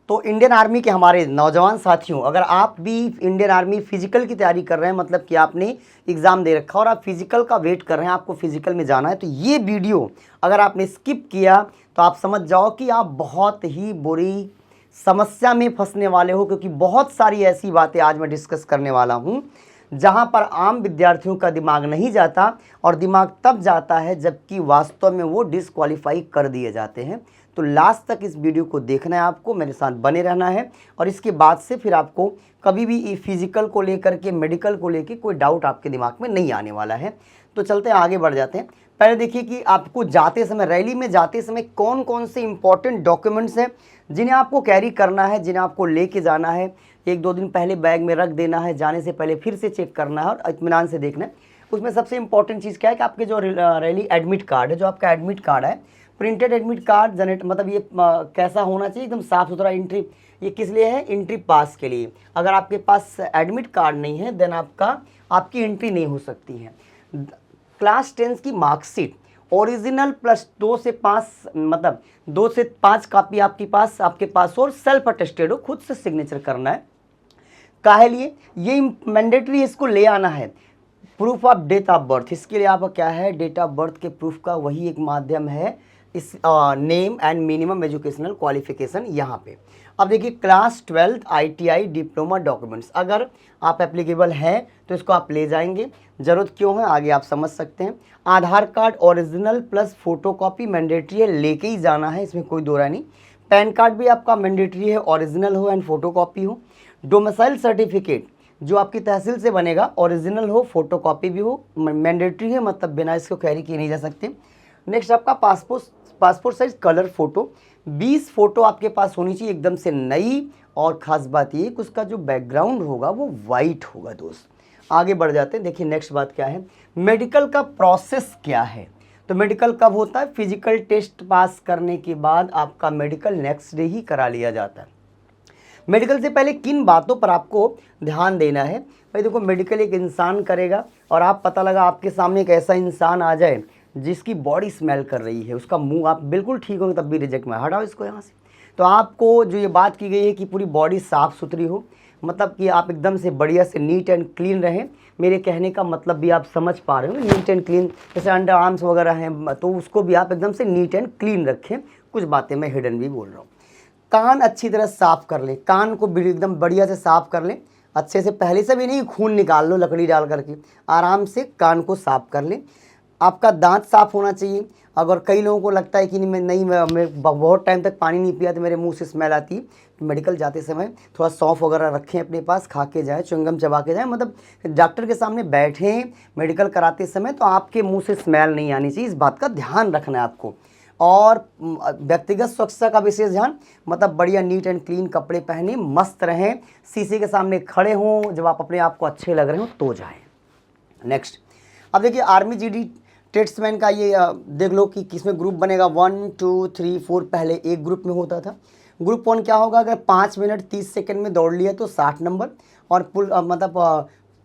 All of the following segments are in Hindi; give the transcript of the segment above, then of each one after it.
तो इंडियन आर्मी के हमारे नौजवान साथियों, अगर आप भी इंडियन आर्मी फिजिकल की तैयारी कर रहे हैं, मतलब कि आपने एग्ज़ाम दे रखा और आप फिजिकल का वेट कर रहे हैं, आपको फिजिकल में जाना है, तो ये वीडियो अगर आपने स्किप किया तो आप समझ जाओ कि आप बहुत ही बुरी समस्या में फंसने वाले हो, क्योंकि बहुत सारी ऐसी बातें आज मैं डिस्कस करने वाला हूँ जहाँ पर आम विद्यार्थियों का दिमाग नहीं जाता, और दिमाग तब जाता है जबकि वास्तव में वो डिसक्वालीफाई कर दिए जाते हैं। तो लास्ट तक इस वीडियो को देखना है, आपको मेरे साथ बने रहना है, और इसके बाद से फिर आपको कभी भी फिजिकल को लेकर के, मेडिकल को लेकर कोई डाउट आपके दिमाग में नहीं आने वाला है। तो चलते हैं, आगे बढ़ जाते हैं। पहले देखिए कि आपको जाते समय, रैली में जाते समय कौन कौन से इंपॉर्टेंट डॉक्यूमेंट्स हैं जिन्हें आपको कैरी करना है, जिन्हें आपको लेके जाना है। 1-2 दिन पहले बैग में रख देना है, जाने से पहले फिर से चेक करना है और इत्मीनान से देखना है। उसमें सबसे इंपॉर्टेंट चीज़ क्या है कि आपके जो रैली एडमिट कार्ड है, जो आपका एडमिट कार्ड है, प्रिंटेड एडमिट कार्ड जनरेट, मतलब ये कैसा होना चाहिए, एकदम साफ़ सुथरा। एंट्री ये किस लिए है? एंट्री पास के लिए। अगर आपके पास एडमिट कार्ड नहीं है देन आपकी एंट्री नहीं हो सकती है। क्लास 10 की मार्कशीट ओरिजिनल प्लस 2 से 5, मतलब 2 से 5 कॉपी आपके पास और सेल्फ अटेस्टेड हो, खुद से सिग्नेचर करना है। काहे लिए? ये मैंडेटरी, इसको ले आना है। Proof of date of birth, इसके लिए आपका क्या है? डेट ऑफ बर्थ के प्रूफ का वही एक माध्यम है, इस name and minimum educational qualification यहाँ पे। अब देखिए क्लास 12 ITI डिप्लोमा डॉक्यूमेंट्स, अगर आप एप्लीकेबल हैं तो इसको आप ले जाएंगे। ज़रूरत क्यों है आगे आप समझ सकते हैं। Aadhaar card original plus photocopy mandatory है, लेके ही जाना है, इसमें कोई दो राय नहीं। पैन कार्ड भी आपका मैंडेटरी है, ओरिजिनल हो एंड फोटोकॉपी हो। डोमिसाइल सर्टिफिकेट जो आपकी तहसील से बनेगा, ओरिजिनल हो, फोटोकॉपी भी हो, मैंडेटरी है, मतलब बिना इसको कैरी किए नहीं जा सकते। नेक्स्ट आपका passport size colour photo, 20 photo आपके पास होनी चाहिए, एकदम से नई। और ख़ास बात ये कि उसका जो बैकग्राउंड होगा वो वाइट होगा दोस्त। आगे बढ़ जाते हैं। देखिए नेक्स्ट बात क्या है, मेडिकल का प्रोसेस क्या है। तो मेडिकल कब होता है? फिजिकल टेस्ट पास करने के बाद आपका मेडिकल नेक्स्ट डे ही करा लिया जाता है। मेडिकल से पहले किन बातों पर आपको ध्यान देना है? भाई देखो, मेडिकल एक इंसान करेगा और आप पता लगा आपके सामने एक ऐसा इंसान आ जाए जिसकी बॉडी स्मेल कर रही है, उसका मुंह, आप बिल्कुल ठीक होंगे तब भी रिजेक्ट में, हटाओ इसको यहाँ से। तो आपको जो ये बात की गई है कि पूरी बॉडी साफ़ सुथरी हो, मतलब कि आप एकदम से बढ़िया से नीट एंड क्लीन रहें। मेरे कहने का मतलब भी आप समझ पा रहे हो, नीट एंड क्लीन, जैसे अंडर आर्म्स वगैरह हैं तो उसको भी आप एकदम से नीट एंड क्लीन रखें। कुछ बातें मैं हिडन भी बोल रहा हूँ। कान अच्छी तरह साफ़ कर लें, कान को एकदम बढ़िया से साफ़ कर लें अच्छे से, पहले से भी नहीं, खून निकाल लो लकड़ी डाल करके, आराम से कान को साफ़ कर लें। आपका दांत साफ़ होना चाहिए। अगर कई लोगों को लगता है कि मैं बहुत टाइम तक पानी नहीं पिया तो मेरे मुंह से स्मेल आती है, तो मेडिकल जाते समय थोड़ा सौंफ वगैरह रखें अपने पास, खा के जाए, च्युइंगम चबा के जाए, मतलब डॉक्टर के सामने बैठें मेडिकल कराते समय तो आपके मुंह से स्मेल नहीं आनी चाहिए, इस बात का ध्यान रखना है आपको। और व्यक्तिगत स्वच्छता का विशेष ध्यान, मतलब बढ़िया नीट एंड क्लीन कपड़े पहने, मस्त रहें, शीशे के सामने खड़े हों, जब आप अपने आप को अच्छे लग रहे हो तो जाएं। नेक्स्ट, अब देखिए आर्मी GD टेस्टमैन का ये देख लो कि किसमें ग्रुप बनेगा। 1 2 3 4 पहले एक ग्रुप में होता था। ग्रुप 1 क्या होगा? अगर 5 मिनट 30 सेकंड में दौड़ लिया तो 60 नंबर, और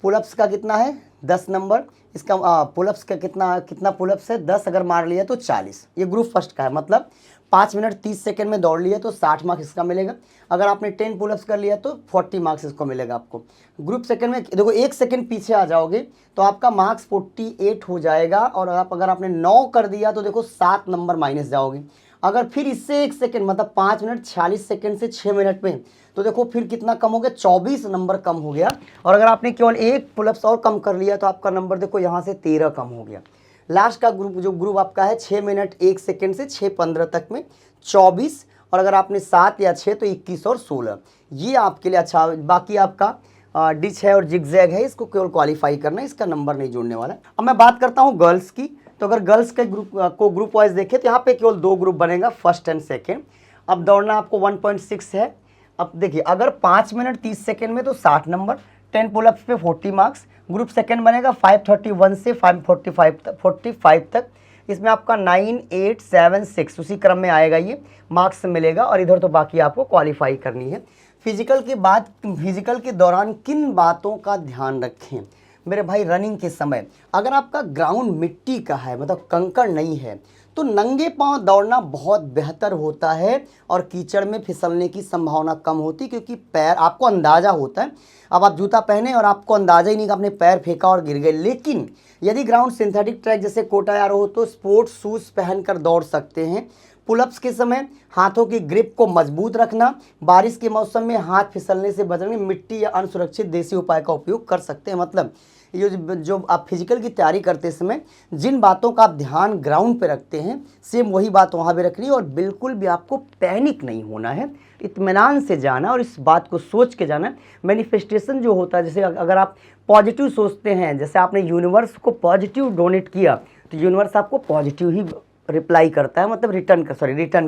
पुलअप्स का कितना है? 10 नंबर। इसका पुलअप्स का कितना पुलअप्स है? 10, अगर मार लिया तो 40। ये ग्रुप फर्स्ट का है, मतलब 5 मिनट 30 सेकंड में दौड़ लिया तो 60 मार्क्स इसका मिलेगा। अगर आपने 10 पुलअप्स कर लिया तो 40 मार्क्स इसको मिलेगा आपको। ग्रुप सेकंड में देखो 1 सेकंड पीछे आ जाओगे तो आपका मार्क्स 48 हो जाएगा, और अगर आपने 9 कर दिया तो देखो 7 नंबर माइनस जाओगे। अगर फिर इससे 1 सेकंड, मतलब 5 मिनट 46 सेकंड से 6 मिनट में, तो देखो फिर कितना कम हो गया? 24 नंबर कम हो गया। और अगर आपने केवल 1 पुलअप्स और कम कर लिया तो आपका नंबर देखो यहाँ से 13 कम हो गया। लास्ट का ग्रुप आपका है 6 मिनट 1 सेकंड से 6:15 तक में 24, और अगर आपने 7 या 6 तो 21 और 16। ये आपके लिए अच्छा। बाकी आपका डिच है और जिगजैग है, इसको केवल क्वालिफाई करना है, इसका नंबर नहीं जोड़ने वाला है। अब मैं बात करता हूँ गर्ल्स की। तो अगर गर्ल्स के ग्रुप वाइज देखें तो यहाँ पे केवल 2 ग्रुप बनेगा, फर्स्ट एंड सेकेंड। अब दौड़ना आपको 1.6 है। अब देखिए अगर 5 मिनट 30 सेकेंड में तो 60 नंबर, 10 पुलअप्स पे 40 मार्क्स। ग्रुप सेकेंड बनेगा 531 से 545 तक। इसमें आपका 9 8 7 6 उसी क्रम में आएगा, ये मार्क्स मिलेगा, और इधर तो बाकी आपको क्वालिफाई करनी है। फिजिकल के दौरान किन बातों का ध्यान रखें मेरे भाई? रनिंग के समय अगर आपका ग्राउंड मिट्टी का है, मतलब कंकड़ नहीं है, तो नंगे पांव दौड़ना बहुत बेहतर होता है और कीचड़ में फिसलने की संभावना कम होती, क्योंकि पैर आपको अंदाज़ा होता है। अब आप जूता पहने और आपको अंदाज़ा ही नहीं कि आपने पैर फेंका और गिर गए। लेकिन यदि ग्राउंड सिंथेटिक ट्रैक जैसे कोटायारो हो तो स्पोर्ट्स शूज़ पहनकर दौड़ सकते हैं। पुलअप्स के समय हाथों की ग्रिप को मजबूत रखना, बारिश के मौसम में हाथ फिसलने से बचने मिट्टी या अनसुरक्षित देसी उपाय का उपयोग कर सकते हैं। मतलब ये जो आप फिजिकल की तैयारी करते समय जिन बातों का आप ध्यान ग्राउंड पे रखते हैं, सेम वही बात वहाँ पे रखनी है और बिल्कुल भी आपको पैनिक नहीं होना है, इत्मीनान से जाना और इस बात को सोच के जाना। मैनिफेस्टेशन जो होता है, जैसे अगर आप पॉजिटिव सोचते हैं, जैसे आपने यूनिवर्स को पॉजिटिव डोनेट किया तो यूनिवर्स आपको पॉजिटिव ही रिप्लाई करता है, मतलब रिटर्न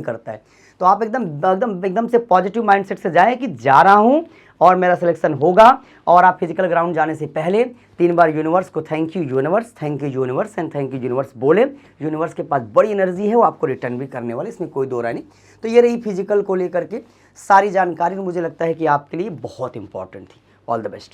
करता है। तो आप एकदम से पॉजिटिव माइंडसेट से जाएं कि जा रहा हूं और मेरा सिलेक्शन होगा। और आप फिजिकल ग्राउंड जाने से पहले 3 बार यूनिवर्स को thank you universe, thank you universe and thank you universe बोले। यूनिवर्स के पास बड़ी एनर्जी है, वो आपको रिटर्न भी करने वाले, इसमें कोई दो राय नहीं। तो ये रही फिजिकल को लेकर के सारी जानकारी, मुझे लगता है कि आपके लिए बहुत इंपॉर्टेंट थी। All the best.